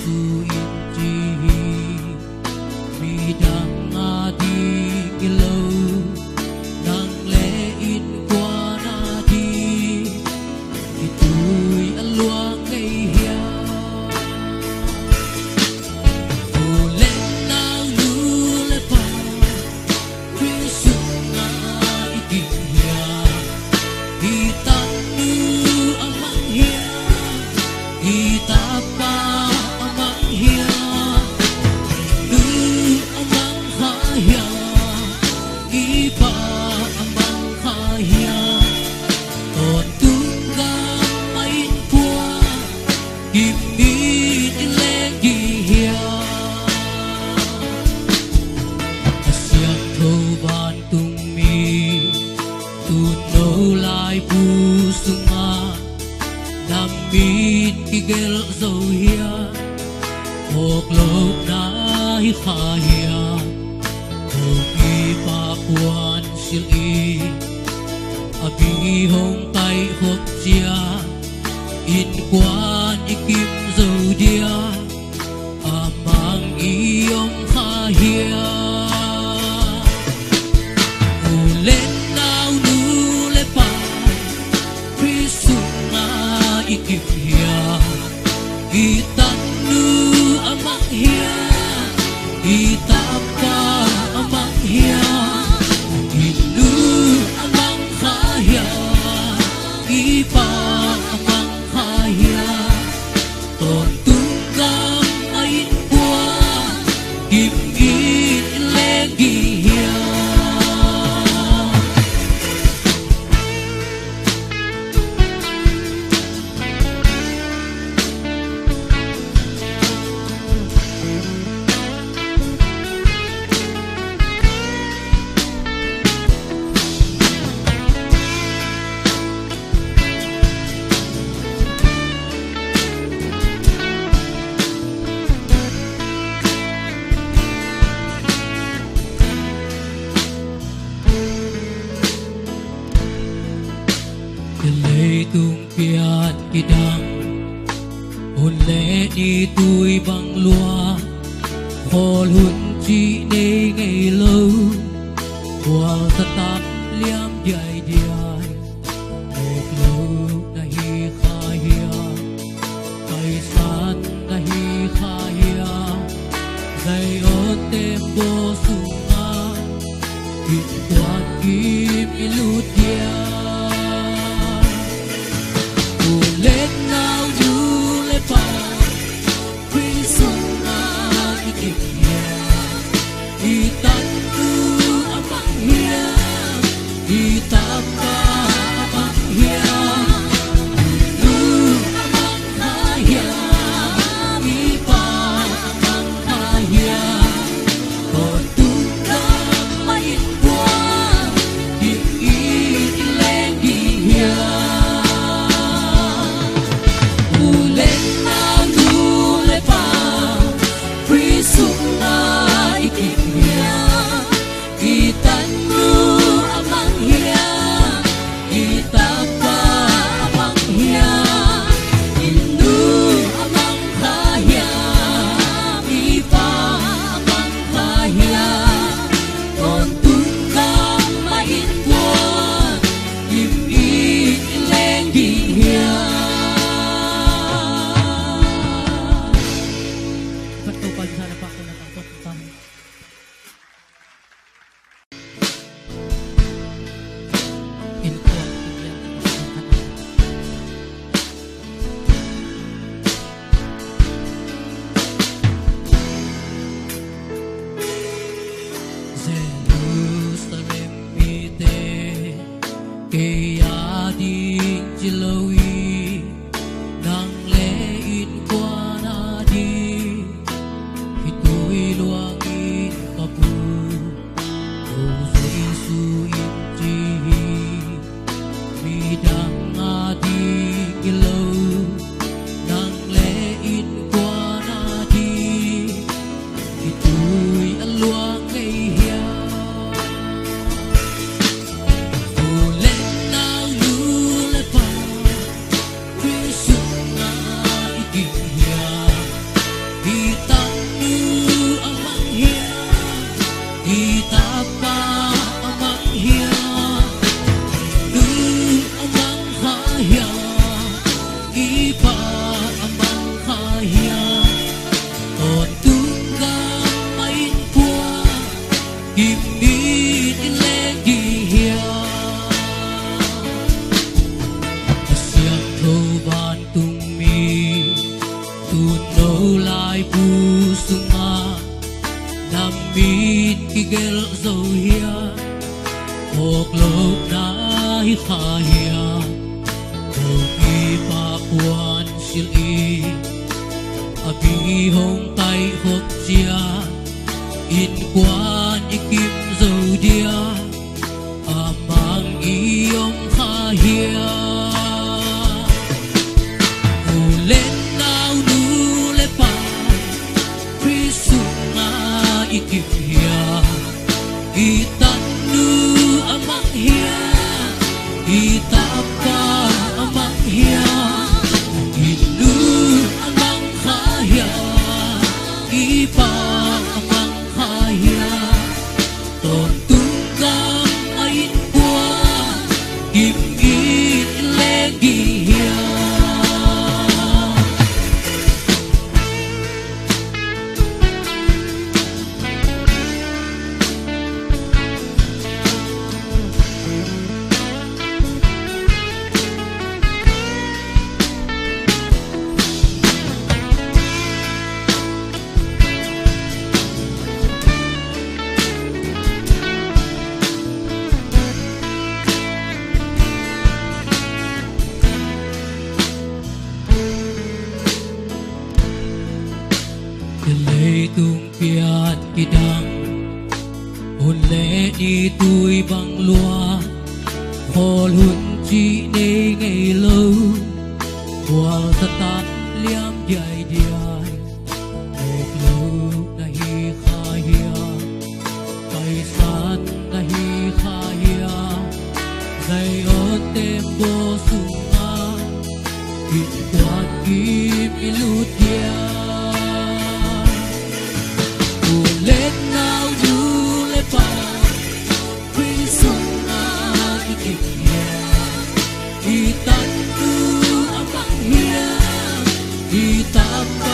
Giêsu inji bidang adi kilau nang le in qua na di itui aluang ngay hia ule nau lu le pa Giêsu nga iting hia itan nu amang hia itapa amang hia nu amang hia ipa amang hia ton tunggang main pua kimi ilegi hia asyang thoban tumi tuno lai pusunga namit kigel dâu hia một lộc na hi kha hia hồng y pa quan sil y abi hong tay hop chia in quan ikim dâu dia amang y ông kha hia lên nào nu le pa Giêsu ikim hia itan nu amang hia itapa amang hia inu amang hia ipa amang hia ton tunggang ain bua kim in legi hia lệ tung piat kidang hôn lệ đi tui bằng lúa hồn hun chi nê ngày lâu qua ta tạm liam dài dài một lâu na hi kha hia cây san na hi kha hia dây ô tem bô sunga kịp quan kim ilut dia lên nào du le pa Giêsu nga ikim hia itan tu amang hia itapa amang hia nu amang hia ipa amang hia kon tu lâu lại puso nga namit kigel dấu hia hok lộc na khahia oki pa kuan sili abi hong tai hok chia in quan ikim dấu dia amang iyom khahia ulen nau nu le pa prisunga ikim hia itan nu amang hia itapa amang hia inu amang khahia ipa amang khahia ton tunggang ain kwa kim it legi hia lệ tung piat kidang hôn lệ đi tui bằng loa hồn hun chi nê ngày lâu qua ta tan liam dài dài một lâu na hi kha hia bay san na hi kha hia dây ở tem bo sunga kit quan kim ilutia let now you le pa prisunga ikia itan tu amang hia itapa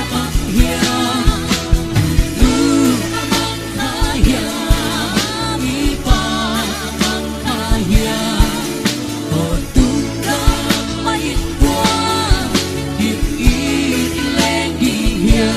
amang hia lu amang hia ipa amang hia kon tu ka mai kwa kim i lengi hia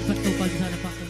Betul pagi sana Pak.